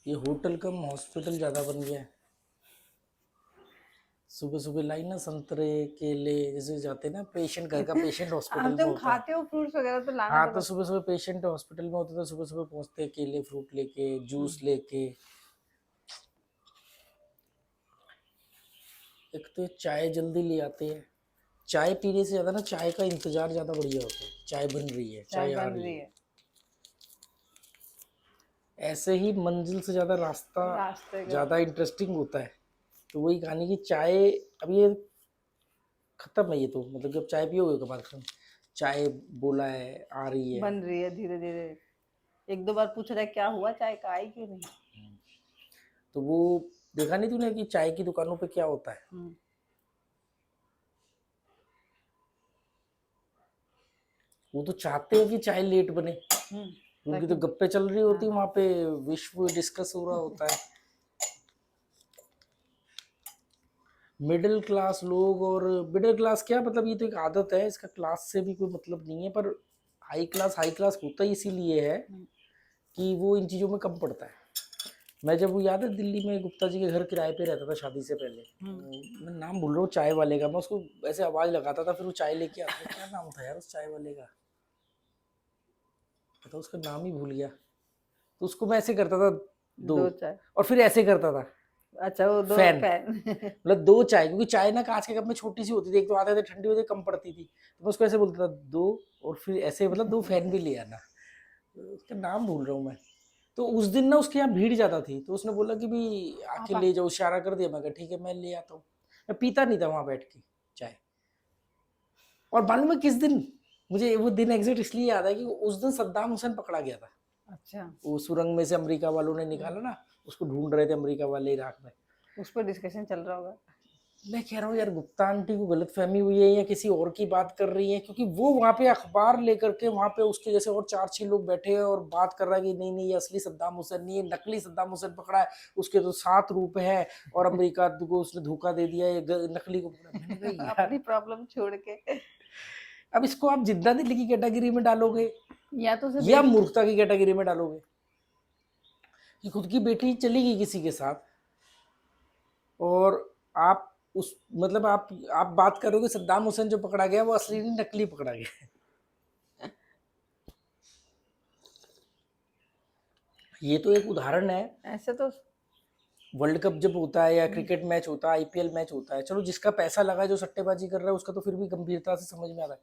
ये होटल कम हॉस्पिटल ज़्यादा बन गया है। सुबह सुबह लाई ना संतरे केले, जैसे जाते हैं ना पेशेंट, घर का पेशेंट हॉस्पिटल अब में तुम होता है। खाते हो फ्रूट्स वगैरह तो लाना हाँ तो तो बनता सुबह सुबह पेशेंट हॉस्पिटल में होते, तो सुबह सुबह पहुंचते हैं केले फ्रूट लेके, है। जूस लेके। एक तो ये चाय जल्दी ले आते हैं। चाय पीने से ज़्यादा ना चाय का इंतजार ज़्यादा बढ़िया होता है, चाय बन रही है, चाय चाय आ बन रही रही है। है। ऐसे ही मंजिल से ज़्यादा रास्ता रास्ते का। ज़्यादा इंटरेस्टिंग होता है। तो वही कहानी की चाय, अब ये खत्म है ये तो, मतलब कि अब चाय पियोगे कबार खत्म। चाय बोला है आ रही है। बन रही है धीरे धीरे। एक दो बार पूछ रहा है क्या हुआ, चाय का आई क्यों नहीं। तो वो देखा नहीं तूने कि चाय की दुकानों पे क्या होता है? हम्म। वो तो चाहते हैं कि चाय लेट बने, उनकी तो ताकि गप्पे चल रही होती हाँ। है वहां पे, विश्व डिस्कस हो रहा होता है। मिडिल क्लास लोग, और मिडिल क्लास क्या मतलब, ये तो एक आदत है, इसका क्लास से भी कोई मतलब नहीं है, पर हाई क्लास होता ही इसीलिए है कि वो इन चीज़ों में कम पड़ता है। मैं जब, वो याद है दिल्ली में गुप्ता जी के घर किराए पे रहता था शादी से पहले, मैं नाम भूल रहा हूँ चाय वाले का, मैं उसको ऐसे आवाज़ लगाता था, फिर वो चाय लेके आता था। क्या नाम था यार उस चाय वाले का, तो उसका नाम ही भूल गया। तो उसको मैं ऐसे करता था दो, दो चाय। और फिर ऐसे करता था अच्छा वो दो फैन, फैन। मतलब दो चाय, क्योंकि चाय ना कांच के कप में छोटी सी होती थी, एक तो आते थे ठंडी होती कम पड़ती थी, तो मैं उसको ऐसे बोलता था दो, और फिर ऐसे मतलब दो फैन भी ले आना। तो उसका नाम भूल रहा हूँ मैं। तो उस दिन ना उसके यहाँ भीड़ ज्यादा थी, तो उसने बोला कि भी आके पापा। ले जाओ, इशारा कर दिया, मैं कहा ठीक है मैं ले आता हूँ। मैं पीता नहीं था वहां बैठ के चाय। और मालूम है किस दिन, मुझे वो दिन एग्जैक्ट इसलिए याद है कि उस दिन सद्दाम हुसैन पकड़ा गया था। अच्छा। वो सुरंग में से अमेरिका वालों ने निकाला ना, उसको ढूंढ रहे थे अमेरिका वाले इराक में। उस पर डिस्कशन चल रहा होगा। मैं कह रहा हूँ यार, गुप्ता आंटी को गलत फहमी हुई है या किसी और की बात कर रही है, क्योंकि वो वहां पे अखबार लेकर के वहां पे उसके जैसे और 4-6 लोग बैठे हैं और बात कर रहा है कि नहीं नहीं ये असली सद्दाम हुसैन नहीं है, नकली सद्दाम हुसैन पकड़ा है, उसके तो 7 रूप है, और अमेरिका को उसने धोखा दे दिया, ये नकली को पकड़ा। मैंने कहा यार, अपनी प्रॉब्लम छोड़ के। अब इसको आप जिंदा दिल की कैटेगरी में डालोगे या तो उसे या बेच दो। मूर्खता की कैटेगरी में डालोगे, कि खुद की बेटी चली गई किसी के साथ, और आप उस, मतलब आप बात करोगे सद्दाम हुसैन जो पकड़ा गया वो असली नहीं नकली पकड़ा गया। ये तो एक उदाहरण है। ऐसे तो। वर्ल्ड कप जब होता है या क्रिकेट मैच होता है, आईपीएल मैच होता है, चलो जिसका पैसा लगा है, जो सट्टेबाजी कर रहा है, उसका तो फिर भी गंभीरता से समझ में आता है।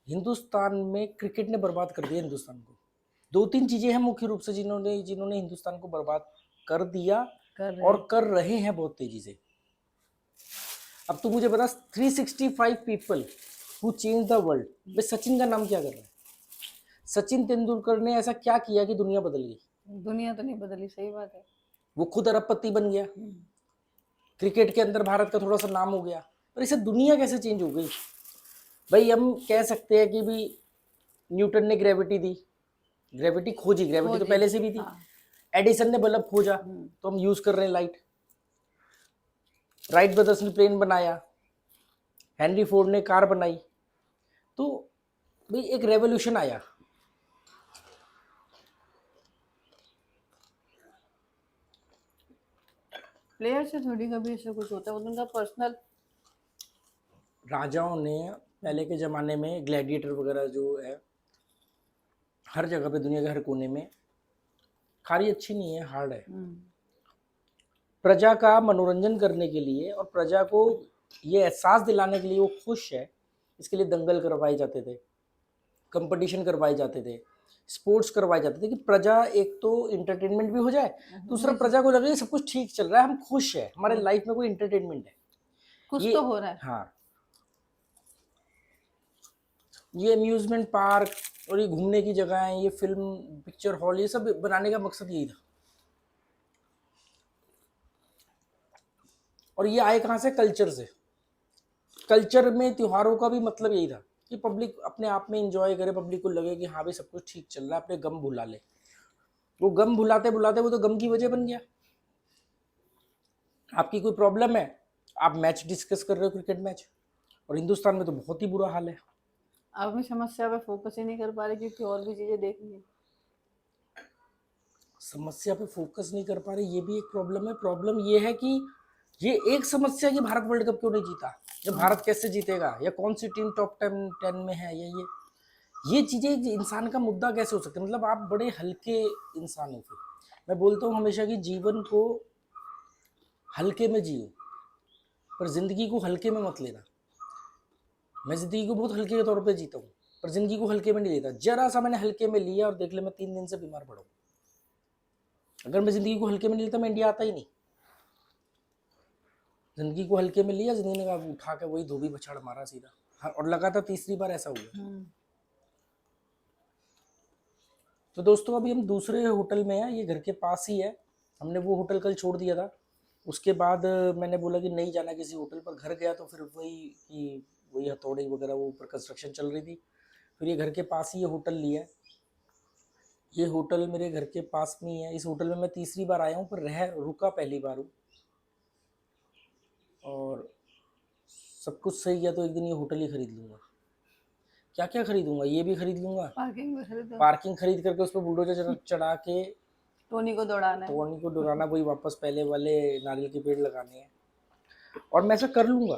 हिंदुस्तान में क्रिकेट ने बर्बाद कर दिया हिंदुस्तान को। 2-3 चीजें हैं मुख्य रूप से जिन्होंने जिन्होंने हिंदुस्तान को बर्बाद कर दिया, कर रहे और हैं। कर रहे हैं बहुत तेजी से। अब तू मुझे बता, 365 people who change the world में सचिन का नाम क्या कर रहा है? सचिन तेंदुलकर ने ऐसा क्या किया कि दुनिया बदल गई? दुनिया तो नहीं बदली, सही बात है। वो खुद अरबपति बन गया, क्रिकेट के अंदर भारत का थोड़ा सा नाम हो गया, पर इसे दुनिया कैसे चेंज हो गई? भाई हम कह सकते हैं कि भी न्यूटन ने ग्रेविटी दी, ग्रेविटी खोजी, ग्रेविटी तो खोजी। पहले से भी थी। हाँ। एडिसन ने बल्ब खोजा, तो हम यूज कर रहे हैं लाइट। राइट ब्रदर्स ने प्लेन बनाया, हेनरी फोर्ड ने कार बनाई। तो भाई एक रेवोल्यूशन आया। प्लेयर से थोड़ी कभी ऐसा कुछ होता है, वो तो उनका पर्सनल। राजाओं ने पहले के जमाने में ग्लैडिएटर वगैरह जो है, हर जगह पे दुनिया के हर कोने में, खारी अच्छी नहीं है, हार्ड है। प्रजा का मनोरंजन करने के लिए और प्रजा को ये एहसास दिलाने के लिए वो खुश है, इसके लिए दंगल करवाए जाते थे, कंपटीशन करवाए जाते थे, स्पोर्ट्स करवाए जाते थे, कि प्रजा एक तो इंटरटेनमेंट भी हो जाए, दूसरा प्रजा को लगे सब कुछ ठीक चल रहा है, हम खुश है, हमारे लाइफ में कोई इंटरटेनमेंट है। कुछ ये, तो हो रहा है। हाँ, ये अम्यूजमेंट पार्क और ये घूमने की जगह है, ये फिल्म पिक्चर हॉल, ये सब बनाने का मकसद यही था। और ये आए कहाँ से? कल्चर से। कल्चर में त्योहारों का भी मतलब यही था कि पब्लिक अपने आप में इंजॉय करे, पब्लिक को लगे कि हाँ भाई सब कुछ ठीक चल रहा है, अपने गम भुला ले। वो गम भुलाते भुलाते वो तो गम की वजह बन गया। आपकी कोई प्रॉब्लम है, आप मैच डिस्कस कर रहे हो, क्रिकेट मैच, और हिंदुस्तान में तो बहुत ही बुरा हाल है। अब मैं समस्या पे फोकस ही नहीं कर पा रही क्योंकि और भी चीजें देखनी है। समस्या पे फोकस नहीं कर पा रहे, ये भी एक प्रॉब्लम है। प्रॉब्लम ये है कि ये एक समस्या कि भारत वर्ल्ड कप क्यों नहीं जीता, या भारत कैसे जीतेगा, या कौन सी टीम टॉप 10 में है, या ये चीजें इंसान का मुद्दा कैसे हो सकता है। मतलब आप बड़े हल्के इंसान हो। फिर मैं बोलता हूँ हमेशा कि जीवन को हल्के में जियो, पर जिंदगी को हल्के में मत लेना। मैं जिंदगी को बहुत हल्के के तौर पे जीता हूँ, पर जिंदगी को हल्के में नहीं लेता। जरा सा मैंने हल्के में लिया और देख ले, मैं 3 दिन से बीमार पड़ा हूँ। अगर मैं जिंदगी को हल्के में नहीं लेता, मैं इंडिया आता ही नहीं। जिंदगी को हल्के में लिया, जिंदगी ने कहा उठा के वही धोबी बछाड़ मारा सीधा। हाँ, और लगातार तीसरी बार ऐसा हुआ। तो दोस्तों अभी हम दूसरे होटल में हैं, ये घर के पास ही है। हमने वो होटल कल छोड़ दिया था। उसके बाद मैंने बोला कि नहीं जाना किसी होटल पर। घर गया तो फिर वही हथौड़ी वगैरह, वो ऊपर कंस्ट्रक्शन चल रही थी। फिर ये घर के पास ही ये होटल लिया है। ये होटल मेरे घर के पास में ही है। इस होटल में मैं तीसरी बार आया हूँ, पर रुका पहली बार हूँ। और सब कुछ सही गया तो एक दिन ये होटल ही खरीद लूँगा। क्या क्या खरीदूंगा, ये भी खरीद लूँगा। पार्किंग खरीद करके उस पर बुलडोजर चढ़ा के टोनी को दौड़ाना, वही वापस पहले वाले नारियल के पेड़ लगाने हैं। और मैं ऐसा कर लूँगा,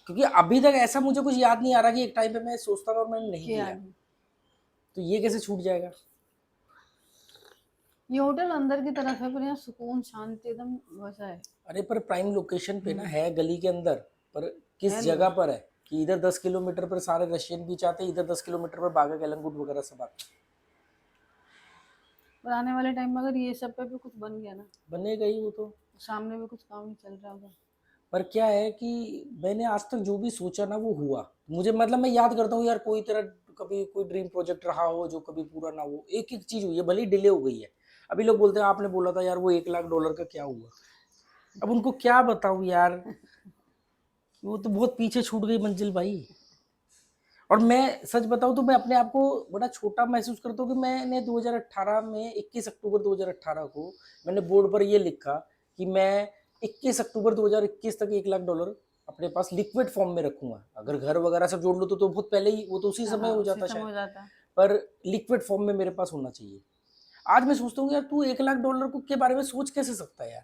क्योंकि अभी तक ऐसा मुझे कुछ याद नहीं आ रहा कि एक टाइम पे मैं सोचता था और मैंने नहीं किया। तो ये कैसे छूट जाएगा। ये होटल अंदर की तरफ है, पर यहाँ सुकून शांति एकदम वैसा है। अरे पर प्राइम लोकेशन पे ना है, गली के अंदर। पर किस जगह पर है कि इधर 10 किलोमीटर पर सारे रशियन बीच आते हैं, इधर 10 किलोमीटर पर बागा केलंगुट वगैरह सब आते हैं। पर आने वाले टाइम में अगर ये सब पे भी कुछ बन गया ना, बनेगा ही वो तो। सामने भी कुछ काम नहीं चल रहा होगा। पर क्या है कि मैंने आज तक जो भी सोचा ना वो हुआ। मुझे मतलब मैं याद करता हूँ यार, कोई तरह कभी कोई ड्रीम प्रोजेक्ट रहा हो जो कभी पूरा ना हो, एक एक चीज हुई है, भले डिले हो गई है। अभी लोग बोलते हैं आपने बोला था यार वो $1 लाख का क्या हुआ। अब उनको क्या बताऊं यार, वो तो बहुत पीछे छूट गई मंजिल भाई। और मैं सच बताऊं तो मैं अपने आप को बड़ा छोटा महसूस करता हूँ कि मैंने 2018 में 21 अक्टूबर 2018 को मैंने बोर्ड पर ये लिखा कि मैं 21 अक्टूबर 2021 तक $1 लाख अपने पास लिक्विड फॉर्म में रखूंगा। अगर घर वगैरह सब जोड़ लो तो बहुत पहले ही, वो तो उसी समय हो जाता शायद, पर लिक्विड फॉर्म में मेरे पास होना चाहिए। आज मैं सोचता हूँ यार तू $1 लाख को के बारे में सोच कैसे सकता है यार।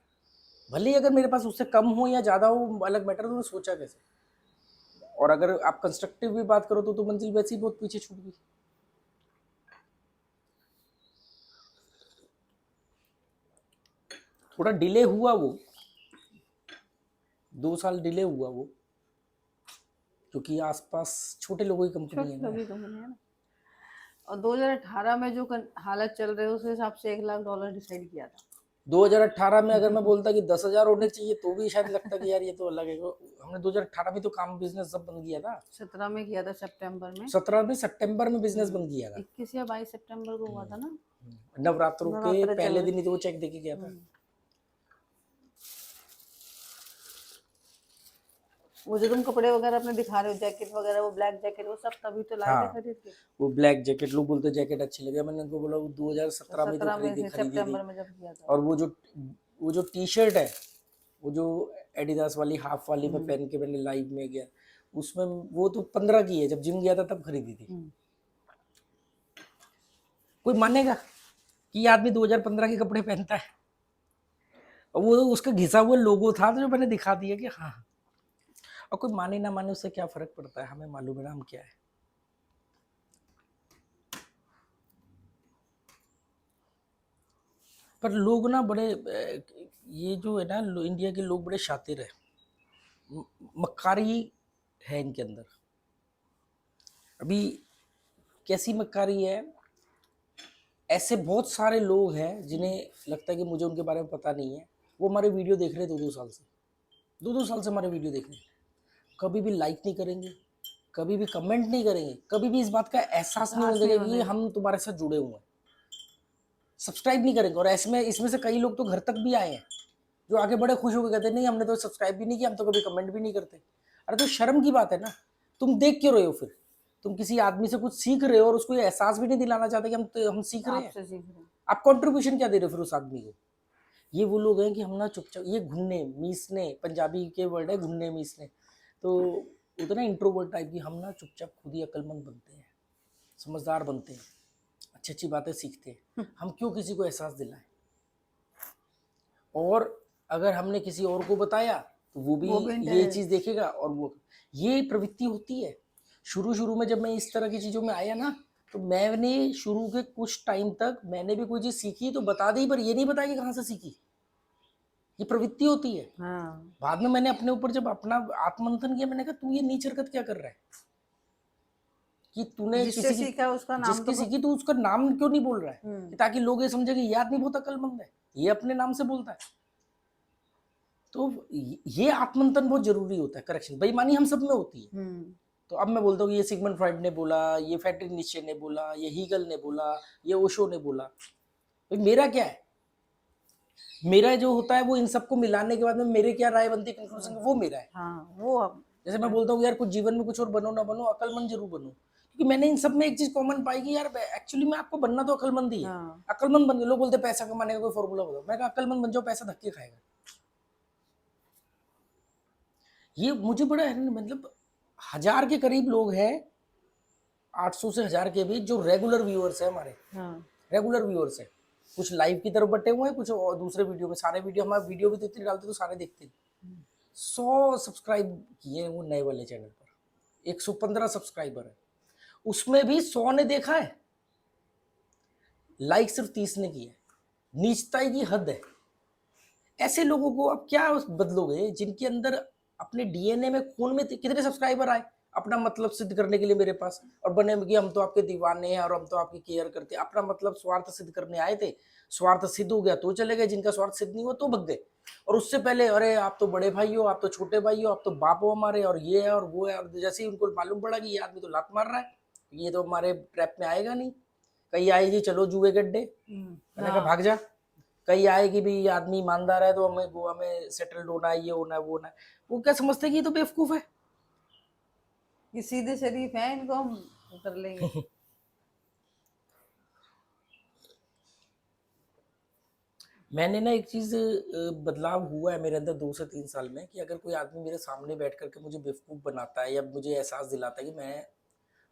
भले ही अगर मेरे पास उससे कम हो या ज्यादा हो अलग मैटर, तो सोचा कैसे। और अगर आप कंस्ट्रक्टिव भी बात करो तो मंजिल वैसे ही बहुत पीछे छूट गई। थोड़ा डिले हुआ वो, 2 साल डिले हुआ वो, क्योंकि आसपास छोटे लोगों की कंपनी है ना। और 2018 में जो हालत चल रही है उस हिसाब से $1 लाख डिसाइड किया था। 2018 में अगर मैं बोलता कि 10,000 होने चाहिए तो भी शायद लगता कि यार ये तो अलग है। हमने 2018 में तो काम बिजनेस सब बंद किया था। 17 में किया था, सितंबर में। 17 में सितंबर में बिजनेस बंद किया था। 21 या 22 सितंबर को हुआ था ना, नवरात्रों के पहले दिन ही तो वो चेक देके गया था। वो जो तुम कपड़े वगैरह अपने दिखा रहे हो, जैकेट वगैरह, वो ब्लैक जैकेट, वो सब तभी तो लाए थे खरीद के। वो ब्लैक जैकेट, लोग बोलते जैकेट अच्छी लगे, मैंने उनको बोला वो 2017 में तो खरीदी सितंबर में जब किया था। और वो जो टी शर्ट है, वो जो एडिडास वाली हाफ वाली में पहन के मैंने लाइव में गया, उसमें वो तो 15 की है, जब जिम गया था तब खरीदी थी। कोई मानेगा कि ये आदमी 2015 के कपड़े पहनता है। और वो उसका घिसा हुआ लोगो था तो जो मैंने दिखा दिया कि हाँ। और कोई माने ना माने उससे क्या फर्क पड़ता है, हमें मालूम है ना हम क्या है। पर लोग ना बड़े, ये जो है ना इंडिया के लोग बड़े शातिर है, मक्कारी है इनके अंदर। अभी कैसी मक्कारी है, ऐसे बहुत सारे लोग हैं जिन्हें लगता है कि मुझे उनके बारे में पता नहीं है। वो हमारे वीडियो देख रहे 2-2 साल से, 2-2 साल से हमारे वीडियो देख रहे हैं। कभी भी लाइक नहीं करेंगे, कभी भी कमेंट नहीं करेंगे, कभी भी इस बात का एहसास नहीं होगा कि हम तुम्हारे साथ जुड़े हुए हैं। सब्सक्राइब नहीं करेंगे। और इसमें से कई लोग तो घर तक भी आए हैं जो आगे बड़े खुश होकर कहते हैं नहीं हमने तो सब्सक्राइब भी नहीं किया, हम तो कभी कमेंट भी नहीं करते। अरे तो शर्म की बात है ना, तुम देख क्यों रहे हो फिर। तुम किसी आदमी से कुछ सीख रहे हो और उसको ये एहसास भी नहीं दिलाना चाहते कि हम सीख रहे हैं। आप कंट्रीब्यूशन क्या दे रहे हो फिर उस आदमी को। ये वो लोग हैं कि हम ना चुपचाप, ये घुनने मीसने, पंजाबी के वर्ड है घुनने मीसने, तो उतना इंट्रोवर्ट टाइप की, हम ना चुपचाप खुद ही अक्लमंद बनते हैं, समझदार बनते हैं। अच्छी अच्छी बातें सीखते हैं, हम क्यों किसी को एहसास दिलाएं? और अगर हमने किसी और को बताया तो वो भी वो भी ये इंटरेस्ट। चीज देखेगा, और वो ये प्रवृत्ति होती है। शुरू शुरू में जब मैं इस तरह की चीजों में आया ना, तो मैंने शुरू के कुछ टाइम तक मैंने भी कोई चीज सीखी तो बता दी, पर ये नहीं बताया कि कहाँ से सीखी। ये प्रवृत्ति होती है। हाँ, बाद में मैंने अपने ऊपर जब अपना आत्ममंथन किया, मैंने कहा तू ये नीच हरकत क्या कर रहा है कि तूने जिससे किसी की, सीखा उसका नाम तो जिसकी सीखी तो उसका नाम क्यों नहीं बोल रहा है, हम्म। कि ताकि लोग ये समझे कि ये आदमी बहुत अक्लमंद है, ये अपने नाम से बोलता है। तो ये आत्ममंथन बहुत जरूरी होता है। करेक्शन, बेईमानी हम सब में होती है। तो अब मैं बोलता हूँ ये सिगमंड फ्रॉइड ने बोला, ये फ्रेडरिक नीत्शे ने बोला, ये हीगल ने बोला, ये ओशो ने बोला, भाई मेरा क्या है? मेरा जो होता है वो इन सबको मिलाने के बाद में मेरे क्या राय बनती है, कंक्लूजन, वो मेरा है। हाँ, वो अब जैसे मैं बोलता हूँ यार कुछ जीवन में कुछ और बनो ना बनो, अकलमंद जरूर बनो, क्योंकि मैंने इन सब में एक चीज कॉमन पाई कि यार एक्चुअली में आपको बनना तो अकलमंद ही है। हाँ, अकलमंद बन गए, लोग बोलते हैं पैसा कमाने का कोई फॉर्मूला बताओ, मैं कहा अकलमंद बन जाओ, पैसा धक्के खाएगा। ये मुझे बड़ा है, मतलब 1000 के करीब लोग हैं, 800 से 1000 के बीच, जो रेगुलर व्यूअर्स है हमारे, हाँ, रेगुलर व्यूअर्स है। कुछ लाइव की तरफ बटे हुए हैं, कुछ और दूसरे वीडियो में, सारे वीडियो हमारे वीडियो भी तो इतने डालते तो सारे देखते। 100 सब्सक्राइब किए हैं वो नए वाले चैनल पर, 115 सब्सक्राइबर है, उसमें भी 100 ने देखा है, लाइक सिर्फ 30 ने किया है। नीचताई की हद है। ऐसे लोगों को अब क्या बदलोगे जिनके अंदर अपने डीएनए में, खून में कितने सब्सक्राइबर आए अपना मतलब सिद्ध करने के लिए मेरे पास, और बने कि हम तो आपके दीवाने हैं और हम तो आपकी केयर करते हैं, अपना मतलब स्वार्थ सिद्ध करने आए थे, स्वार्थ सिद्ध हो गया तो चले गए, जिनका स्वार्थ सिद्ध नहीं हुआ तो भग गए। और उससे पहले अरे आप तो बड़े भाई हो, आप तो छोटे भाई हो, आप तो बाप हो हमारे, और ये है और वो है, और जैसे ही उनको मालूम पड़ा कि ये आदमी तो लात मार रहा है, ये तो हमारे ट्रैप में आएगा नहीं, कहीं आए जी चलो जुए गड्ढे, मैंने कहा भाग जा। कहीं आए कि भी ये आदमी ईमानदार है तो हमें गोवा में सेटल्ड होना है, ये होना है, वो होना है। वो क्या समझते हैं कि ये तो बेवकूफ है। ये सीधे शरीफ हैं, इनको हम कर लेंगे। मैंने ना एक चीज बदलाव हुआ है मेरे अंदर 2 से 3 साल में, कि अगर कोई आदमी मेरे सामने बैठ करके मुझे बेवकूफ बनाता है या मुझे एहसास दिलाता है कि मैं,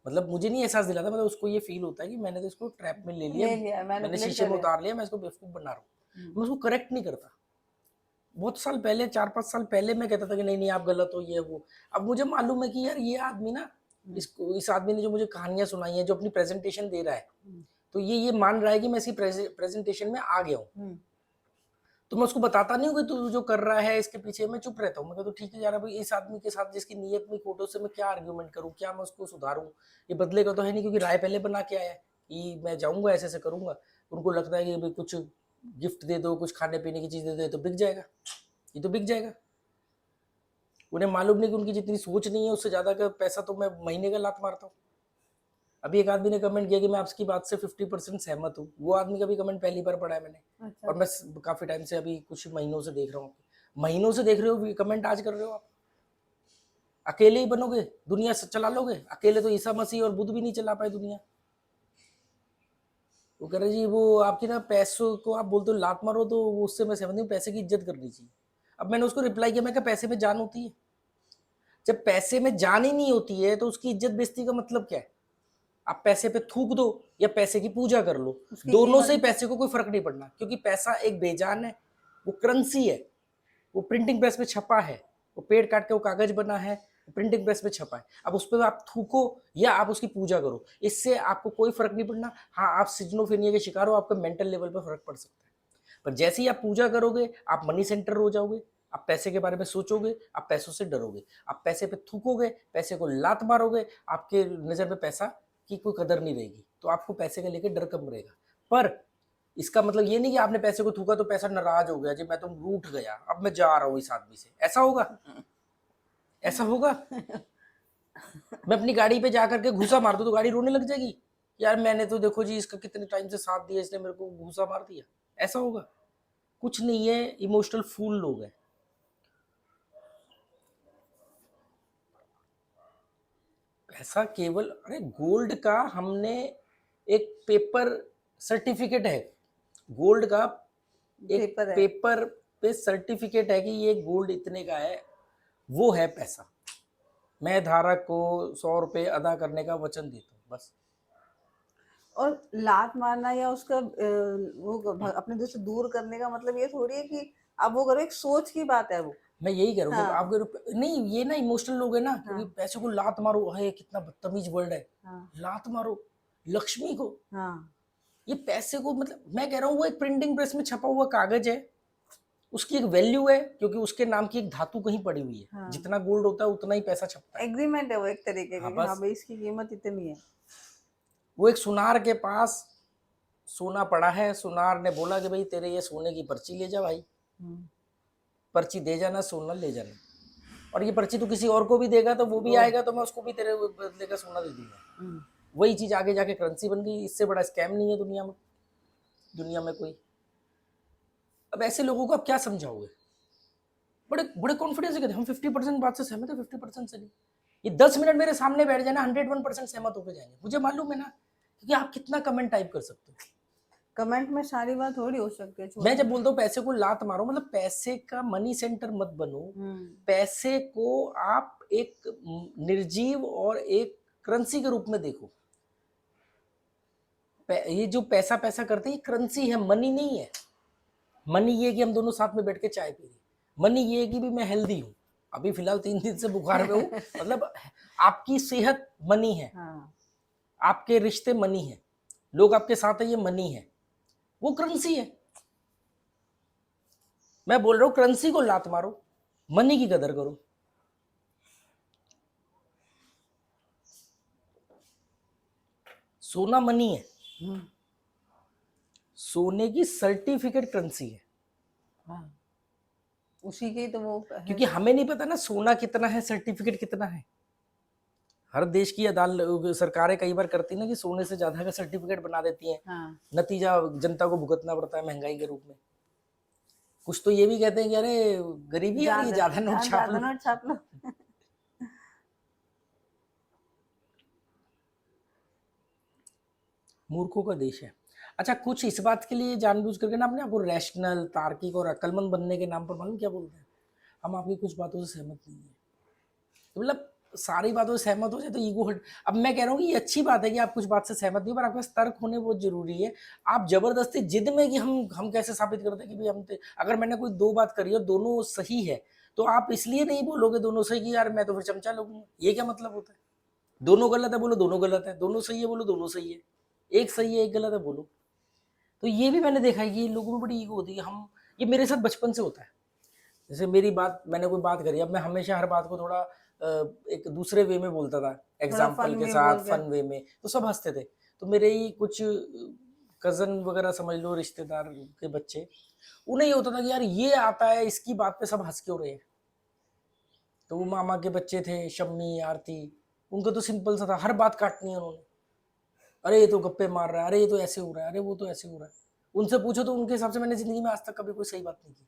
मतलब मुझे नहीं एहसास दिलाता, मतलब उसको ये फील होता है कि मैंने तो इसको ट्रैप में ले लिया, ले लिया, मैंने मैनिपुलेट शीशे कर में लिया। उतार लिया, मैं इसको बेवकूफ बना रहा हूँ, मैं उसको करेक्ट नहीं करता। बहुत साल पहले, 4-5 साल पहले मैं कहता था कि नहीं नहीं आप गलत हो, ये वो। अब मुझे मालूम है कि यार ये आदमी ना, इसको, इस आदमी ने जो मुझे कहानियां सुनाई है, जो अपनी प्रेजेंटेशन दे रहा है, तो ये मान रहा है कि मैं इसकी प्रेजेंटेशन में आ गया हूँ। तो मैं उसको बताता नहीं हूँ कि तू जो कर रहा है इसके पीछे, मैं चुप रहता हूँ। मैं कहता हूँ ठीक है यार, भाई इस आदमी के साथ जिसकी नीयत में खोटो से मैं क्या आर्ग्यूमेंट करूँ, क्या मैं उसको सुधारूँ? ये बदलेगा तो है नहीं, क्योंकि राय पहले बना के आया है कि मैं जाऊंगा ऐसे ऐसे करूंगा। उनको लगता है कि भाई कुछ गिफ्ट दे दो, कुछ खाने पीने की चीज दे दो, तो बिक जाएगा, ये तो बिक जाएगा। उन्हें मालूम नहीं कि उनकी जितनी सोच नहीं है उससे ज्यादा का पैसा तो मैं महीने का लात मारता हूँ। अभी एक आदमी ने कमेंट किया कि मैं आपकी बात से 50% सहमत हूँ। वो आदमी का भी कमेंट पहली बार पढ़ा है मैंने, अच्छा। और मैं काफी टाइम से, अभी कुछ महीनों से देख रहा हूँ। महीनों से देख रहे हो, कमेंट आज कर रहे हो आप। अकेले ही बनोगे, दुनिया चला लोगे अकेले? तो ईसा मसीह और बुद्ध भी नहीं चला पाए दुनिया। वो कह रहे जी वो आपकी ना पैसों को आप बोलते हो लात मारो, तो उससे मैं सहमत हूँ, पैसे की इज्जत करनी चाहिए। अब मैंने उसको रिप्लाई किया, मैं कहा पैसे में जान होती है? जब पैसे में जान ही नहीं होती है तो उसकी इज्जत बेइज्जती का मतलब क्या है? आप पैसे पे थूक दो या पैसे की पूजा कर लो, उसकी दोनों कीमत से ही पैसे को कोई फर्क नहीं पड़ना, क्योंकि पैसा एक बेजान है, वो करेंसी है, वो प्रिंटिंग प्रेस में छपा है, वो पेड़ काट के वो कागज बना है, प्रिंटिंग प्रेस में छपा है। अब उस पर आप थूको या आप उसकी पूजा करो, इससे आपको कोई फर्क नहीं पड़ना। हाँ आप सिजनोफ्रेनिया के शिकार हो, आपका मेंटल लेवल पर फर्क पड़ सकता है, पर जैसे ही आप पूजा करोगे आप मनी सेंटर हो जाओगे, आप पैसे के बारे में सोचोगे, आप पैसों से डरोगे, आप पैसे पे थूकोगे, पैसे को लात मारोगे, आपके नजर में पैसा की कोई कदर नहीं रहेगी, तो आपको पैसे का लेकर डर कम रहेगा। पर इसका मतलब ये नहीं कि आपने पैसे को थूका तो पैसा नाराज हो गया जी, मैं तो रूठ गया, अब मैं जा रहा हूँ इस आदमी से, ऐसा होगा? ऐसा होगा? मैं अपनी गाड़ी पे जा करके घूसा मार दूं तो गाड़ी रोने लग जाएगी, यार मैंने तो देखो जी इसका कितने टाइम से साथ दिया, इसने मेरे को घूसा मार दिया? ऐसा होगा? कुछ नहीं है, इमोशनल फूल लोग हैं। पैसा केवल, अरे गोल्ड का हमने एक पेपर सर्टिफिकेट है, गोल्ड का एक पेपर है। पेपर पे सर्टिफिकेट है कि ये गोल्ड इतने का है, वो है पैसा। मैं धारक को 100 रुपये अदा करने का वचन देता हूँ, बस। और लात मारना या उसका अपने दिल से दूर करने का मतलब ये थोड़ी है कि अब वो करो, एक सोच की बात है वो। मैं यही कह रहा हूँ, जब हाँ आपके नहीं, ये ना इमोशनल लोग है ना, क्योंकि हाँ पैसे को लात मारो है, कितना बदतमीज वर्ड है। हाँ लात मारो लक्ष्मी को, हाँ ये पैसे को, मतलब मैं कह रहा हूँ वो एक प्रिंटिंग प्रेस में छपा हुआ कागज है, उसकी एक वैल्यू है, क्योंकि उसके नाम की एक धातु कहीं पड़ी हुई है, हाँ। जितना गोल्ड होता है उतना ही पैसा छपता है। एग्रीमेंट है वो एक तरीके का हाँ कि हाँ बस, भाई इसकी कीमत इतनी है। वो एक सुनार के पास सोना पड़ा है, सुनार ने बोला कि भाई तेरे ये सोने की पर्ची ले जा भाई, हम्म, पर्ची दे जाना, सोना ले जाना, और ये पर्ची तो किसी और को भी देगा तो वो भी वो आएगा, तो मैं उसको भी तेरे बदले का सोना दे दूंगा। हम्म, वही चीज आगे जाके करेंसी बन गई, इससे बड़ा स्कैम नहीं है दुनिया में, दुनिया में कोई। अब ऐसे लोगों को आप क्या समझाओगे? बड़े बड़े कॉन्फिडेंस से कहते हैं हम 50% बात से सहमत है, 50% से नहीं। ये 10 मिनट मेरे सामने बैठ जाए ना, 101% सहमत होकर जाएंगे, मुझे मालूम है ना, क्योंकि आप कितना कमेंट टाइप कर सकते हो। कमेंट में सारी बात थोड़ी हो सकती है मैं छोटी। जब बोलता हूँ पैसे को लात मारो, मतलब पैसे का मनी सेंटर मत बनो, पैसे को आप एक निर्जीव और एक करेंसी के रूप में देखो। ये जो पैसा पैसा करते हैं, ये करेंसी है, मनी नहीं है। मनी ये कि हम दोनों साथ में बैठ के चाय पी रहे, मनी ये कि भी मैं हेल्दी हूँ, अभी फिलहाल 3 दिन से बुखार में हूँ, मतलब आपकी सेहत मनी है, हाँ आपके रिश्ते मनी है, लोग आपके साथ है, ये मनी है, वो करेंसी है। मैं बोल रहा हूँ करेंसी को लात मारो, मनी की कदर करो। सोना मनी है, सोने की सर्टिफिकेट करेंसी है, हाँ उसी के ही तो वो है। क्योंकि हमें नहीं पता ना सोना कितना है, सर्टिफिकेट कितना है। हर देश की अदालत सरकारें कई बार करती ना कि सोने से ज्यादा का सर्टिफिकेट बना देती हैं, हाँ नतीजा जनता को भुगतना पड़ता है महंगाई के रूप में। कुछ तो ये भी कहते हैं कि अरे गरीबी आ रही है, ज्यादा नोट छाप ज्यादा लो। नोट छाप लो। मूर्खों का देश है। अच्छा, कुछ इस बात के लिए जानबूझ करके ना अपने आपको रैशनल, तार्किक और अक्लमंद बनने के नाम पर मालूम क्या बोलते हैं, हम आपकी कुछ बातों से सहमत नहीं है। तो मतलब सारी बातों से सहमत हो जाए तो ईगो हट। अब मैं कह रहा हूँ कि ये अच्छी बात है कि आप कुछ बात से सहमत नहीं हो, पर आपके पास तर्क होने बहुत जरूरी है। आप जबरदस्ती जिद में कि हम कैसे साबित करते हैं कि भाई अगर मैंने कोई 2 बात करी और दोनों सही है, तो आप इसलिए नहीं बोलोगे दोनों सही कि यार मैं तो फिर चमचा लगूंगा। ये क्या मतलब होता है? दोनों गलत है बोलो दोनों गलत है, दोनों सही है बोलो दोनों सही है, एक सही है एक गलत है बोलो। तो ये भी मैंने देखा है कि लोगों में बड़ी ईगो होती है। हम, ये मेरे साथ बचपन से होता है। जैसे मेरी बात, मैंने कोई बात करी, अब मैं हमेशा हर बात को थोड़ा एक दूसरे वे में बोलता था, थोड़ा फन एग्जाम्पल के में साथ, बोल के। फन वे में, तो सब हंसते थे। तो मेरे ही कुछ कजन वगैरह समझ लो, रिश्तेदार के बच्चे, उन्हें ये होता था कि यार ये आता है, इसकी बात पे सब हंस क्यों रहे हैं। तो वो मामा के बच्चे थे, शम्मी, आरती, उनको तो सिंपल सा था, हर बात काटनी है उन्होंने। अरे ये तो गप्पे मार रहा है, अरे ये तो ऐसे हो रहा है, अरे वो तो ऐसे हो रहा है। उनसे पूछो तो उनके हिसाब से मैंने जिंदगी में आज तक कभी कोई सही बात नहीं की,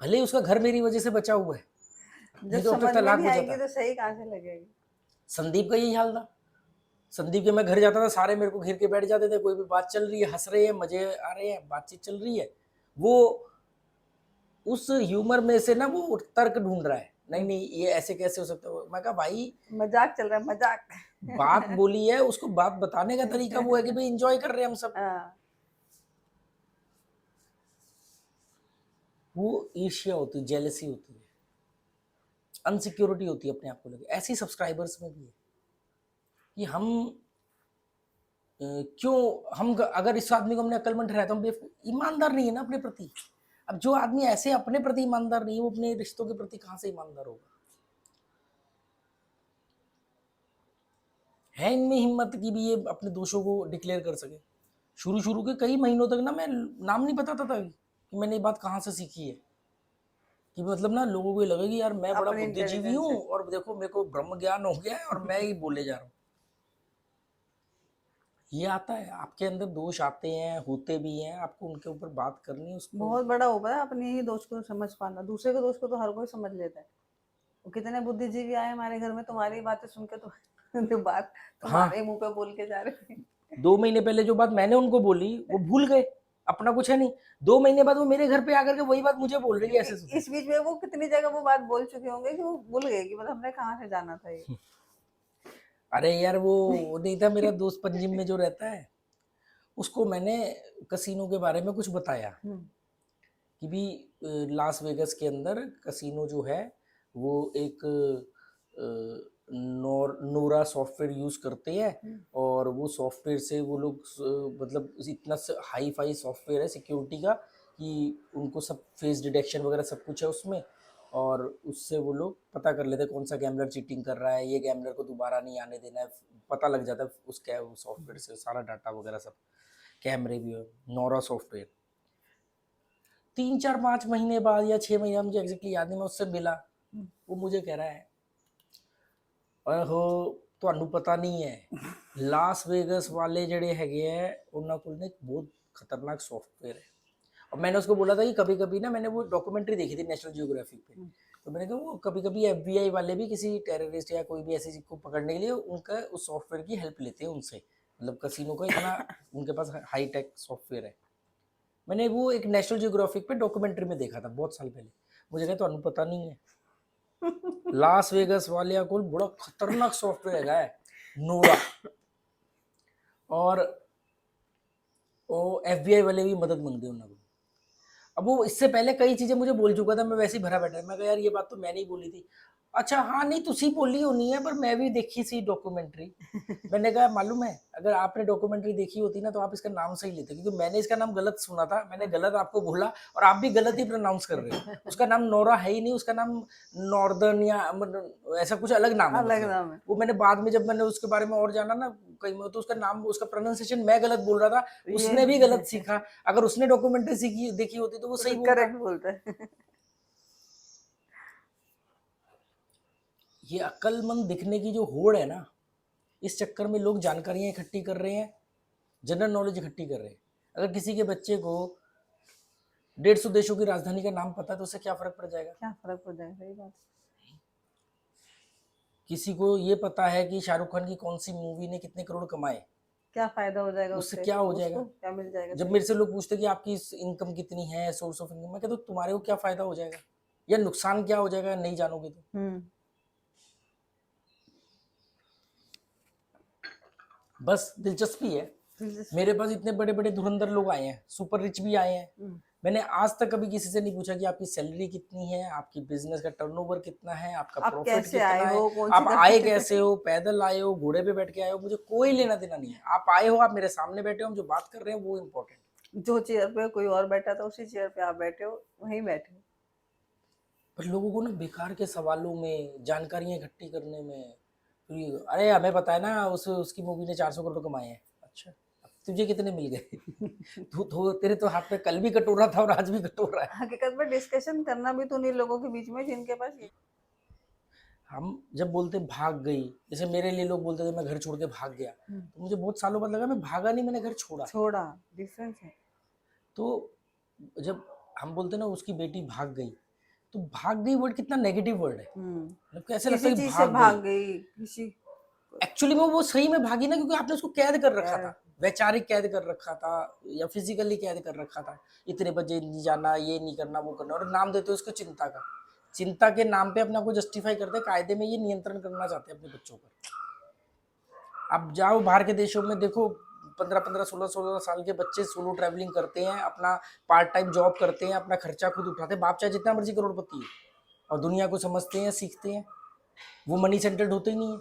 भले ही उसका घर मेरी वजह से बचा हुआ है, जब नहीं तो अब तक समझ में तलाक नहीं हो आएगी जाता। तो सही कहाँ से लगेगी। संदीप का यही हाल था। संदीप के मैं घर जाता था, सारे मेरे को घेर के बैठ जाते थे, कोई भी बात चल रही है, हंस रहे हैं, मजे आ रहे हैं, बातचीत चल रही है, वो उस ह्यूमर में से ना वो तर्क ढूंढ रहा है, नहीं नहीं ये ऐसे कैसे हो सकता है। मैं कहा भाई मजाक चल रहा है, मजाक। बात बोली है, उसको बात बताने का तरीका वो है कि भाई एंजॉय कर रहे हैं हम सब। हाँ, वो ईर्ष्या होती है, जेलसी होती है, अनसिक्योरिटी होती है अपने आप को लेकर। ऐसी सब्सक्राइबर्स में भी है कि हम क्यों, हम अगर इस आदमी को हमने अक्लमंद ठहराया तो हम ईमानदार नहीं है ना अपने प्रति। अब जो आदमी ऐसे अपने प्रति ईमानदार नहीं है, वो अपने रिश्तों के प्रति कहां से ईमानदार होगा? है इनमें हिम्मत कि भी ये अपने दोषों को डिक्लेयर कर सके? शुरू शुरू के कई महीनों तक ना मैं नाम नहीं बताता था कि मैंने ये बात कहाँ से सीखी है, कि मतलब ना लोगों को ये लगे कि यार मैं बड़ा अपनी बुद्धिजीवी इंटेलिजेंस हूँ है। और देखो मेरे को ब्रह्म ज्ञान हो गया है और मैं ही बोले जा रहा हूँ। ये आता है, आपके अंदर दोष आते हैं, होते भी हैं, आपको उनके ऊपर बात करनी है, उसको। बहुत बड़ा हो पता है अपने ही दोस्त को समझ पाना। दूसरे के दोस्त को तो हर कोई समझ लेता है। वो कितने बुद्धिजीवी आए हमारे घर में, तुम्हारी बातें सुन के तो जो बात हाँ, तुम्हारे मुंह पे बोल के जा रहे थे। 2 महीने पहले जो बात मैंने उनको बोली वो भूल गए, अपना कुछ है नहीं। 2 महीने बाद वो मेरे घर पे आकर के वही बात मुझे बोल रही है, ऐसे सुनो। इस बीच में वो कितनी जगह वो बात बोल चुके होंगे कि वो भूल गए कि मतलब हमने कहाँ से जाना था ये। अरे यार वो नहीं था मेरा दोस्त पंजिम में जो रहता है, उसको मैंने कसिनो के बारे में कुछ बताया कि भी लास वेगस के अंदर कसिनो जो है वो एक नोरा सॉफ्टवेयर यूज करते हैं, और वो सॉफ्टवेयर से वो लोग मतलब इतना हाई फाई सॉफ्टवेयर है सिक्योरिटी का कि उनको सब फेस डिटेक्शन वगैरह सब कुछ है उसमें, और उससे वो लोग पता कर लेते हैं कौन सा गैम्बलर चीटिंग कर रहा है, ये गैम्बलर को दोबारा नहीं आने देना है, पता लग जाता है उसका सॉफ्टवेयर से सारा डाटा वगैरह सब, कैमरे भी हो, नोरा सॉफ्टवेयर। 3 4 5 महीने बाद या 6 महीने, मुझे एग्जैक्टली याद नहीं, मैं उससे मिला, वो मुझे कह रहा है ਉਹ ਤੁਹਾਨੂੰ पता नहीं है लास वेगस वाले जड़े हैगे है उन्होंने कोल ना एक बहुत खतरनाक सॉफ्टवेयर है। और मैंने उसको बोला था कि कभी कभी ना, मैंने वो डॉक्यूमेंट्री देखी थी नेशनल जियोग्राफिक पे, तो मैंने कहा वो कभी कभी एफबीआई वाले भी किसी टेररिस्ट या कोई भी ऐसी चीज को पकड़ने के लिए उनका उस सॉफ्टवेयर की हेल्प लेते हैं उनसे, मतलब कसिनो का इतना उनके पास हाई टेक सॉफ्टवेयर है। मैंने वो एक नेशनल जियोग्राफिक पे डॉक्यूमेंट्री में देखा था बहुत साल पहले। मुझे कहा तो पता नहीं है लास वेगस वाले को बड़ा खतरनाक सॉफ्टवेयर है नोरा, और वो एफबीआई वाले भी मदद मांगते हैं उन्होंने। अब वो इससे पहले कई चीजें मुझे बोल चुका था, मैं वैसे ही भरा बैठा, मैं कहा यार ये बात तो मैंने ही बोली थी। अच्छा हाँ नहीं तुसी बोली होनी है, पर मैं भी देखी सी डॉक्यूमेंट्री। मैंने कहा मालूम है अगर आपने डॉक्यूमेंट्री देखी होती ना तो आप इसका नाम सही लेते, क्योंकि मैंने इसका नाम गलत सुना था, मैंने गलत आपको बोला और आप भी गलत ही प्रोनाउंस कर रहे हो। उसका नाम नोरा है ही नहीं, उसका नाम नॉर्दर्न या ऐसा कुछ अलग नाम है, अलग मतलब नाम है। वो मैंने बाद में जब मैंने उसके बारे में और जाना ना कहीं में, तो उसका नाम उसका प्रोनाउंसिएशन मैं गलत बोल रहा था, उसने भी गलत सीखा। अगर उसने डॉक्यूमेंट्री सीखी देखी होती तो वो सही बोलता। करेक्ट बोलता है। ये अक्लमंद दिखने की जो होड़ है ना, इस चक्कर में लोग जानकारियां इकट्ठी कर रहे हैं, जनरल नॉलेज इकट्ठी कर रहे हैं। अगर किसी के बच्चे को 150 देशों की राजधानी का नाम पता है तो उससे क्या फर्क पड़ जाएगा? क्या फर्क पड़ जाएगा, सही बात। किसी को ये पता है कि शाहरुख खान की कौन सी मूवी ने कितने करोड़ कमाए, क्या फायदा हो जाएगा उससे उससे, क्या हो उसको जाएगा? क्या मिल जाएगा? जब मेरे से लोग पूछते कि आपकी इनकम कितनी है, सोर्स ऑफ इनकम, मैं कहता हूँ तुम्हारे को क्या फायदा हो जाएगा या नुकसान क्या हो जाएगा नहीं जानोगे तो। बस दिलचस्पी है। मेरे पास इतने बड़े बड़े धुरंधर लोग आए हैं, सुपर रिच भी आए हैं, मैंने आज तक कभी किसी से नहीं पूछा कि आपकी सैलरी कितनी है, आपकी बिजनेस का टर्नओवर कितना है, आपका आप प्रॉफिट कैसे कितना आए है, हो, कौन आप सी आए कंट्री कैसे हो, पैदल आए हो, घोड़े पे बैठ के आए हो, मुझे कोई लेना देना नहीं है। आप आए हो, आप मेरे सामने बैठे हो, हम जो बात कर रहे हैं वो इम्पोर्टेंट। जो चेयर पे कोई और बैठा था उसी चेयर पे आप बैठे हो, वहीं बैठे हो। पर लोगों को ना बेकार के सवालों में, जानकारियां इकट्ठी करने में, अरे हमें पता है ना उसकी मूवी ने 400 करोड़ कमाए हैं। अच्छा तुझे कितने मिल गए? तू तो तेरे तो हाथ पे कल भी कटोरा था और आज भी कटोरा है। हकीकत में डिस्कशन करना भी तो उन्हीं लोगों के बीच में जिनके पास ये। हम जब बोलते भाग गई, जैसे मेरे लिए लोग बोलते थे मैं घर छोड़ के भाग गया, तो मुझे बहुत सालों बाद लगा मैं भागा नहीं, मैंने घर छोड़ा। डिफरेंस है। तो जब हम बोलते ना उसकी बेटी भाग गई, तो भाग गई वर्ड कितना नेगेटिव वर्ड है, मतलब कैसे लगता किसी है कि चीज से भाग गई, किसी एक्चुअली में वो सही में भागी ना, क्योंकि आपने उसको कैद कर रखा था, वैचारिक कैद कर रखा था या फिजिकली कैद कर रखा था। इतने बजे नहीं जाना, ये नहीं करना, वो करना, और नाम देते हो उसको चिंता का। चिंता के नाम पे अपने आप को जस्टिफाई करते हैं, कायदे में ये नियंत्रण करना चाहते हैं अपने बच्चों पर। अब जाओ बाहर के देशों में देखो, 15 15 16 16 साल के बच्चे सोलो ट्रैवलिंग करते हैं, अपना पार्ट टाइम जॉब करते हैं, अपना खर्चा खुद उठाते हैं, बाप चाहे जितना मर्जी करोड़पति है, और दुनिया को समझते हैं, सीखते हैं। वो मनी सेंटर्ड होते ही नहीं है,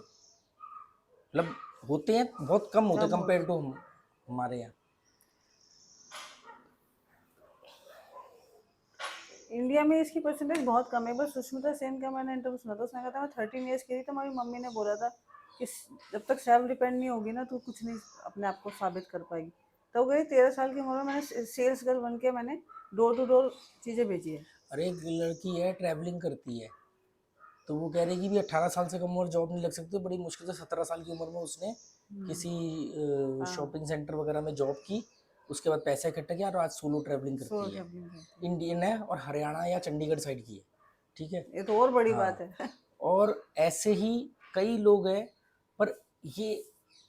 मतलब होते हैं बहुत कम होते कंपेयर टू हमारे यहाँ। इंडिया में इसकी परसेंटेज बहुत कम है। बस सुष्मिता सेन का मैंने इंटरव्यू सुना था, उसने कहा था मैं 13 ईयर्स की थी तो मेरी मम्मी ने बोला था कि जब तक सेल्फ डिपेंड नहीं होगी ना तो कुछ नहीं अपने आप को साबित कर पाएगी। तो गई 13 साल की उम्र में मैंने सेल्स गर्ल बन के मैंने डोर टू डोर चीज़ें भेजी है। अरे एक लड़की है ट्रैवलिंग करती है, तो वो कह रही कि भी 18 साल से कम उम्र जॉब नहीं लग सकती, बड़ी मुश्किल से 17 साल की उम्र में उसने किसी शॉपिंग सेंटर वगैरह में जॉब की, उसके बाद पैसा इकट्ठा किया और आज सोलो ट्रैवलिंग करती है। इंडियन है और हरियाणा या चंडीगढ़ साइड की है, ठीक है, ये तो और बड़ी हाँ। बात है। और ऐसे ही कई लोग हैं, पर ये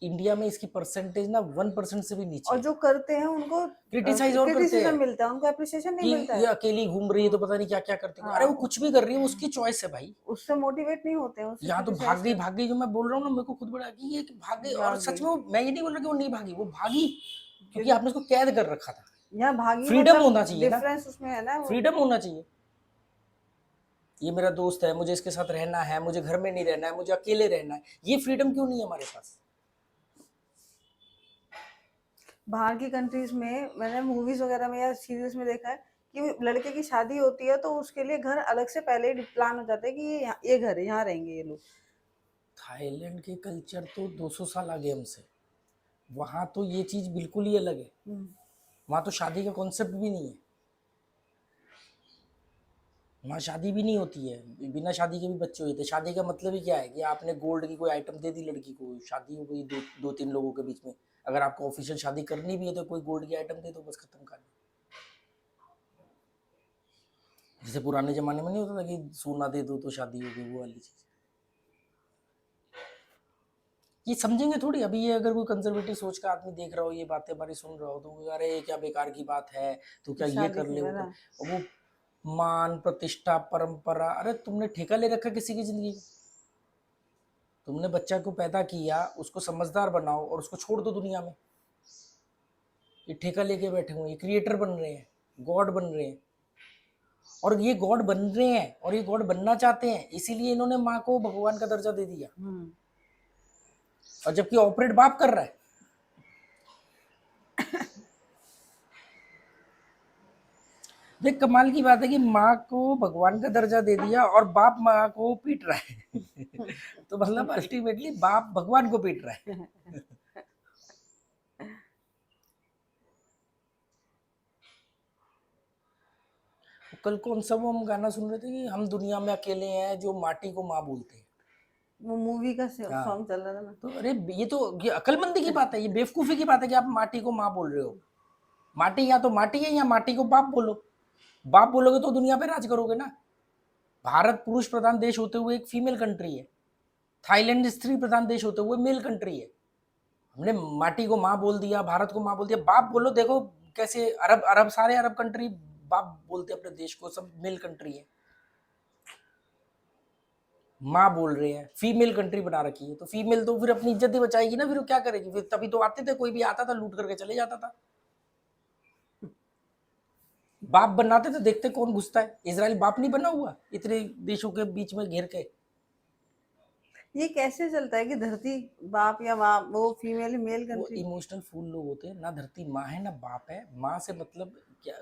इंडिया में इसकी परसेंटेज ना 1% से भी नीचे और है। जो करते हैं उनको क्रिटिसाइज और करते क्रिटिसिज्म हैं मिलता है, उनको अप्रिसिएशन कि नहीं मिलता ये है। अकेली घूम रही है तो पता नहीं क्या क्या करती है। अरे हाँ, वो कुछ भी कर रही है, उसकी चॉइस है भाई। उससे मोटिवेट नहीं होते हैं, उससे यहाँ तो क्रिटिसाइज कर भाग गई जो मैं बोल रहा हूँ ना, मेरे को खुद बड़ा कि ये कि भाग गई, और भाग सच गई। में मैं ये नहीं बोल रहा कि वो नहीं भागी, वो भागी क्योंकि क्योंकि आपने उसको कैद कर रखा था। यहाँ भागी फ्रीडम मतलब होना चाहिए ना, डिफरेंस उसमें है ना वो। फ्रीडम होना चाहिए। ये मेरा दोस्त है, मुझे इसके साथ रहना है, मुझे घर में नहीं रहना है, मुझे अकेले रहना है, ये फ्रीडम क्यों नहीं है हमारे पास? बाहर की कंट्रीज में मैंने मूवीज वगैरह में या सीरीज में देखा है कि लड़के की शादी होती है तो उसके लिए घर अलग से पहले ही प्लान हो जाता है कि ये घर है, यहाँ रहेंगे ये लोग। थाईलैंड के कल्चर तो 200 साल आगे हमसे, वहाँ तो ये चीज़ बिल्कुल ही अलग है। वहाँ तो शादी का कॉन्सेप्ट भी नहीं है, वहाँ शादी भी नहीं होती है, बिना शादी के भी बच्चे हुए थे। शादी का मतलब ही क्या है कि आपने गोल्ड की कोई आइटम दे दी लड़की को, शादी हो गई, दो तीन लोगों के बीच में। अगर आपको ऑफिशियल शादी करनी भी है तो कोई गोल्ड की आइटम दे दो, बस खत्म कहानी। जैसे पुराने जमाने में नहीं होता था कि सोना दे दो तो शादी हो गई, वो वाली चीज़। ये समझेंगे थोड़ी। अभी ये अगर कोई कंजर्वेटिव सोच का आदमी देख रहा हो, ये बातें हमारी सुन रहा हो, तो अरे क्या बेकार की बात है, तो क्या ये शादी कर की ले वो वजह। कर। वो मान प्रतिष्ठा परंपरा, अरे तुमने ठेका ले रखा किसी की जिंदगी का? तुमने बच्चा को पैदा किया, उसको समझदार बनाओ और उसको छोड़ दो दुनिया में। ये ठेका लेके बैठे हुए, ये क्रिएटर बन रहे हैं, गॉड बन रहे हैं। और ये गॉड बन रहे हैं और ये गॉड बनना चाहते हैं, इसीलिए इन्होंने माँ को भगवान का दर्जा दे दिया, और जबकि ऑपरेट बाप कर रहा है। देख कमाल की बात है कि माँ को भगवान का दर्जा दे दिया और बाप माँ को पीट रहा है। तो मतलब अल्टीमेटली बाप भगवान को पीट रहा है। कल कौन सा वो हम गाना सुन रहे थे कि हम दुनिया में अकेले हैं जो माटी को माँ बोलते हैं। वो मूवी का हाँ, सॉन्ग चल रहा था ना। तो अरे ये अकलमंदी की बात है, ये बेवकूफ़ी की बात है कि आप माटी को माँ बोल रहे हो। माटी या तो माटी है या माटी को बाप बोलो। बाप बोलोगे तो दुनिया पे राज करोगे ना। भारत पुरुष प्रधान देश होते हुए एक फीमेल कंट्री है, थाईलैंड स्त्री प्रधान देश होते हुए मेल कंट्री है। हमने माटी को माँ बोल दिया, भारत को माँ बोल दिया। बाप बोलो, देखो कैसे अरब अरब सारे अरब कंट्री बाप बोलते अपने देश को, सब मेल कंट्री है। माँ बोल रहे हैं, फीमेल कंट्री बना रखी है, तो फीमेल तो फिर अपनी इज्जत ही बचाएगी ना, फिर वो क्या करेगी? फिर तभी तो आते थे, कोई भी आता था लूट करके चले जाता था। बाप बनाते थे, देखते कौन घुसता है। इजराइल बाप नहीं बना हुआ इतने देशों के बीच में घेर के? ये कैसे चलता है कि धरती बाप या बाप वो फीमेल मेल वो कंट्री। इमोशनल फूल लोग होते हैं ना। धरती माँ है ना बाप है। माँ से मतलब क्या,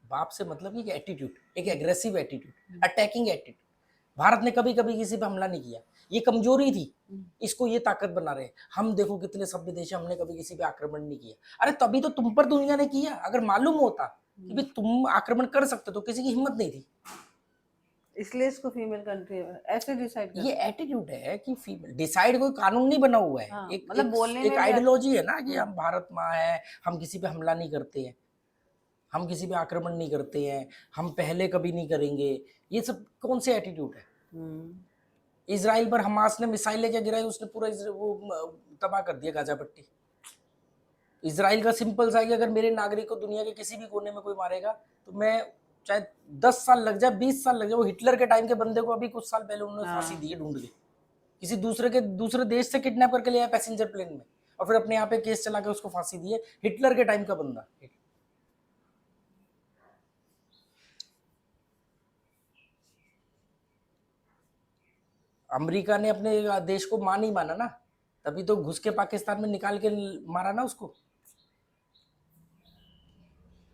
बाप से मतलब एक एटीट्यूड, एक aggressive attitude, attacking attitude. Bharat ने कभी कभी किसी पे हमला नहीं किया, ये कमजोरी थी, इसको ये ताकत बना रहे। हम देखो कितने सभ्य देश है, हमने कभी किसी पे आक्रमण नहीं किया। अरे तभी तो तुम पर दुनिया ने किया। अगर मालूम होता कि भाई तुम आक्रमण कर सकते तो किसी की हिम्मत नहीं थी। इसलिए इसको फीमेल कंट्री ऐसे डिसाइड ये करते हैं। एटीट्यूड है कि फीमेल डिसाइड, कोई कानून नहीं बना हुआ है। हाँ, एक मतलब एक बोलने एक में भी आइडियोलॉजी है ना कि हम भारत माँ है, हम किसी पे हमला नहीं करते हैं, हम किसी पे आक्रमण नहीं करते हैं, हम पहले कभी नहीं करेंगे। ये सब कौन से एटीट्यूड है? इजराइल पर हमास ने मिसाइलें क्या गिराई, उसने पूरा तबाह कर दिया गाजा पट्टी। इजराइल का सिंपल सा है कि अगर मेरे नागरिक को दुनिया के किसी भी कोने में कोई मारेगा तो मैं, चाहे 10 साल लग जाए, 20 साल लग जाए। वो हिटलर के टाइम के बंदे को अभी कुछ साल पहले उन्होंने फांसी दी है ढूंढ के, किसी दूसरे देश से किडनैप करके ले आया पैसेंजर प्लेन में, और फिर अपने यहाँ पे केस चला के उसको फांसी दी है। हिटलर के टाइम का बंदा। अमेरिका ने अपने देश को मां नहीं माना ना, तभी तो घुस के पाकिस्तान में निकाल के मारा ना उसको।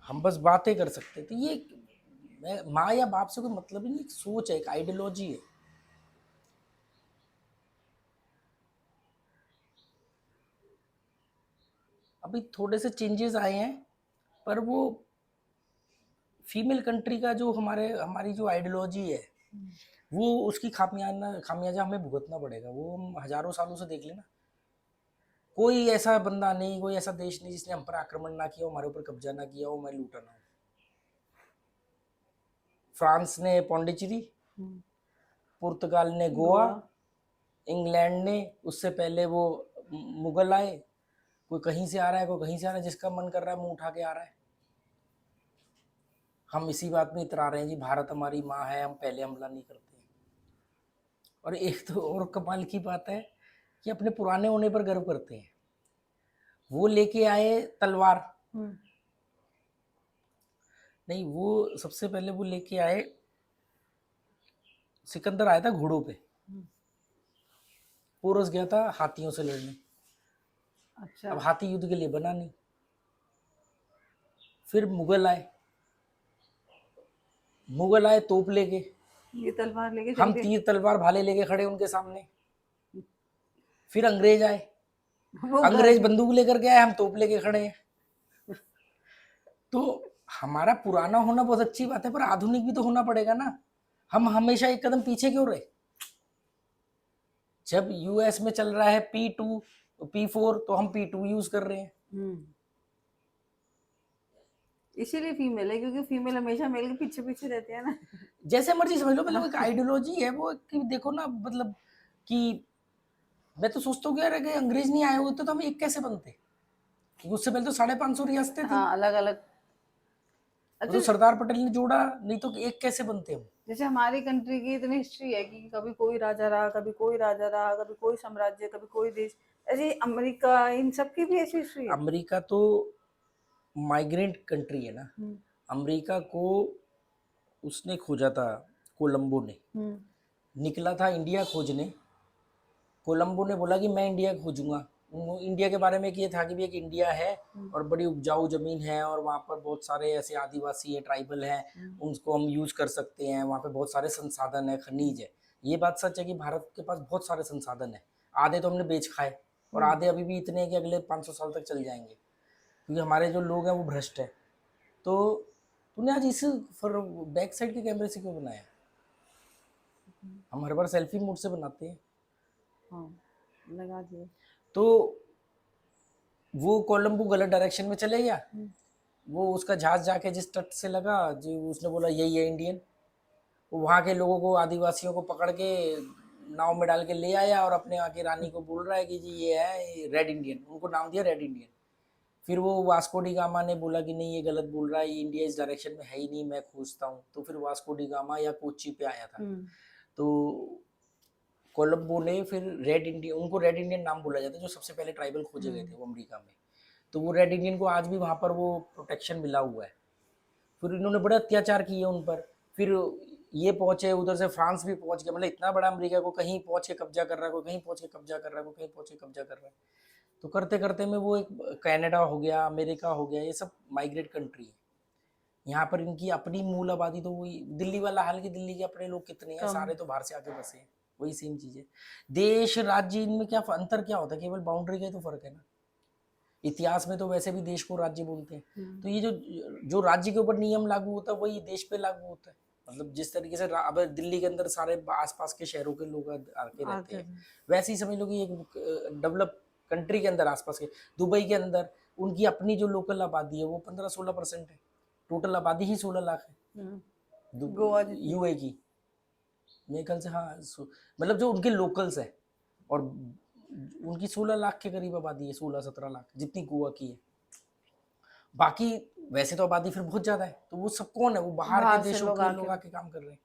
हम बस बातें कर सकते थे। ये माँ या बाप से कोई मतलब ही नहीं, एक सोच है, एक आइडियोलॉजी है। अभी थोड़े से चेंजेस आए हैं, पर वो फीमेल कंट्री का जो हमारी जो आइडियोलॉजी है, वो उसकी खामियाजा हमें भुगतना पड़ेगा। वो हम हजारों सालों से देख लेना, कोई ऐसा बंदा नहीं, कोई ऐसा देश नहीं जिसने हम पर आक्रमण ना किया हो, हमारे ऊपर कब्जा ना किया हो, हमें लूटा ना हो। फ्रांस ने पौंडीचेरी, पुर्तगाल ने गोवा, इंग्लैंड ने उससे पहले वो मुगल आए, कोई कहीं से आ रहा है, कोई कहीं से आ रहा है, जिसका मन कर रहा है मुंह उठा के आ रहा है। हम इसी बात में इतरा रहे हैं जी, भारत हमारी माँ है, हम पहले हमला नहीं करते। और एक तो और कमाल की बात है कि अपने पुराने होने पर गर्व करते हैं। वो लेके आए तलवार, नहीं वो सबसे पहले वो लेके आए, सिकंदर आया था घोड़ों पे, पोरस गया था हाथियों से लड़ने। अच्छा। अब हाथी युद्ध के लिए बना नहीं। फिर मुगल आए तोप लेके, ये तलवार लेके चल हम के तीर तलवार भाले लेके खड़े उनके सामने। फिर अंग्रेज आए, वो अंग्रेज घर बंदूक लेकर के आए, हम तोप लेके खड़े हैं। तो हमारा पुराना होना बहुत अच्छी बात है, पर आधुनिक भी तो होना पड़ेगा ना। हम हमेशा एक कदम पीछे क्यों रहे? जब यूएस में चल रहा है P2 P4 तो हम P2 यूज कर रहे हैं। इसीलिए फीमेल है, क्योंकि फीमेल हमेशा मेल के पीछे पीछे रहते हैं ना। जैसे मर्जी समझ लो, मतलब एक आइडियोलॉजी है वो कि देखो ना, मतलब कि मैं तो सोचता हूँ कि यार अगर अंग्रेज नहीं आए होते तो हम एक कैसे बनते, क्योंकि उससे पहले तो 550 रियासतें थी। हाँ, अलग अलग। वो तो अच्छा, सरदार पटेल ने जोड़ा, नहीं तो एक कैसे बनते हम। जैसे हमारी कंट्री की इतनी हिस्ट्री है कि कभी कोई राजा रहा, कभी कोई राजा रहा, कभी कोई साम्राज्य, कभी कोई देश, ऐसे ही अमेरिका, इन सब की भी ऐसी हिस्ट्री है। अमेरिका तो माइग्रेंट कंट्री है ना। अमेरिका को उसने खोजा था, कोलंबो ने निकला था इंडिया खोजने। कोलंबो ने बोला कि मैं इंडिया खोजूंगा। इंडिया के बारे में कि ये था कि भी एक इंडिया है और बड़ी उपजाऊ जमीन है और वहाँ पर बहुत सारे ऐसे आदिवासी है, ट्राइबल हैं, उनको हम यूज कर सकते हैं, वहाँ पे बहुत सारे संसाधन है, खनिज है। ये बात सच है कि भारत के पास बहुत सारे संसाधन है, आधे तो हमने बेच खाए और आधे अभी भी इतने हैं कि अगले 500 साल तक चल जाएंगे, क्योंकि हमारे जो लोग हैं वो भ्रष्ट है। तो तूने आज इस फिर बैक साइड के कैमरे से क्यों बनाया? हम हर बार सेल्फी मोड से बनाते हैं। हाँ, लगा दिए। तो वो कोलंबो गलत डायरेक्शन में चले गया। वो उसका जहाज जाके जिस तट से लगा, जो उसने बोला यही है इंडियन, वो वहाँ के लोगों को, आदिवासियों को पकड़ के नाव में डाल के ले आया और अपने वहाँ की रानी को बोल रहा है कि जी ये है रेड इंडियन, उनको नाम दिया रेड इंडियन। फिर वो वास्को डी गामा ने बोला कि नहीं ये गलत बोल रहा है, ये इंडिया इस डायरेक्शन में है ही नहीं, मैं खोजता हूँ। तो फिर वास्को डी गामा या कोच्चि पे आया था। तो कोलंबो ने फिर रेड इंडियन, उनको रेड इंडियन नाम बोला जाता है, जो सबसे पहले ट्राइबल खोजे गए थे वो अमेरिका में। तो वो रेड इंडियन को आज भी वहाँ पर वो प्रोटेक्शन मिला हुआ है। फिर इन्होंने बड़ा अत्याचार किए उन पर। फिर ये पहुंचे उधर से, फ्रांस भी पहुंच गया, मतलब इतना बड़ा अमेरिका को कहीं पहुंच के कब्जा कर रहा है, कोई कहीं पहुंच के कब्जा कर रहा है, कोई कहीं पहुंच के कब्जा कर रहा है। तो करते करते में वो एक कनाडा हो गया, अमेरिका हो गया, ये सब माइग्रेट कंट्री है। यहाँ पर इनकी अपनी मूल आबादी तो वही दिल्ली वाला हाल, की दिल्ली के अपने लोग कितने हैं, सारे तो बाहर से आके बसे हैं। वही सेम चीज है। देश राज्य इनमें क्या अंतर क्या होता है? केवल बाउंड्री का ही तो फर्क है ना। इतिहास में तो वैसे भी देश को राज्य बोलते हैं। तो ये जो जो राज्य के ऊपर नियम लागू होता है वही देश पे लागू होता है। मतलब जिस तरीके से अब दिल्ली के अंदर सारे आसपास के शहरों के लोग आके रहते हैं, वैसे ही समझ लो कि एक डेवलप कंट्री के अंदर आसपास के, दुबई के अंदर उनकी अपनी जो लोकल आबादी है वो 15-16% है। टोटल आबादी ही 16 लाख है गोवा यूए की, मेरे ख्याल से। हाँ, मतलब जो उनके लोकल्स है, और उनकी 16 लाख के करीब आबादी है, 16-17 लाख जितनी गोवा की है। बाकी वैसे तो आबादी फिर बहुत ज्यादा है, तो वो सब कौन है? वो बाहर के देशों के लोग आके काम कर रहे हैं।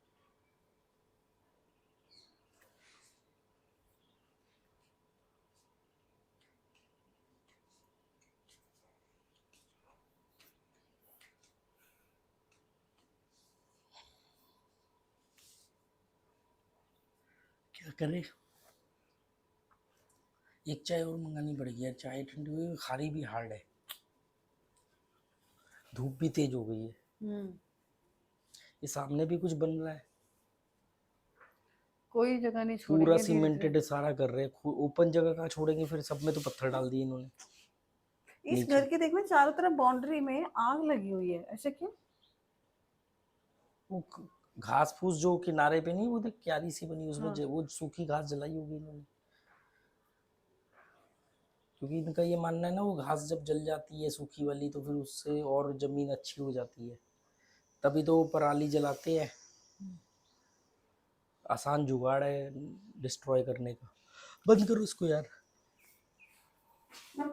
क्या करे, एक चाय और मंगानी पड़ेगी यार, चाय ठंडी हुई, खारी भी हार्ड है, धूप भी तेज हो गई है। ये सामने भी कुछ बन रहा है, कोई जगह नहीं पूरा छोड़ेंगे, सीमेंटेड सारा कर रहे हैं। ओपन जगह कहाँ छोड़ेंगे? फिर सब में तो पत्थर डाल दिए इन्होंने। इस घर के देखना चारों तरफ बाउंड्री में आग लगी हुई है, ऐसे क्यों? वो घास फूस जो किनारे पे नहीं, वो देख क्यारी सी बनी, उसमें वो सूखी घास जलाई होगी इन्होंने, क्योंकि इनका ये मानना है ना, वो घास जब जल जाती है सूखी वाली तो फिर उससे और जमीन अच्छी हो जाती है, तभी तो वो पराली जलाते हैं। आसान जुगाड़ है डिस्ट्रॉय करने का। बंद करो इसको यार। मैं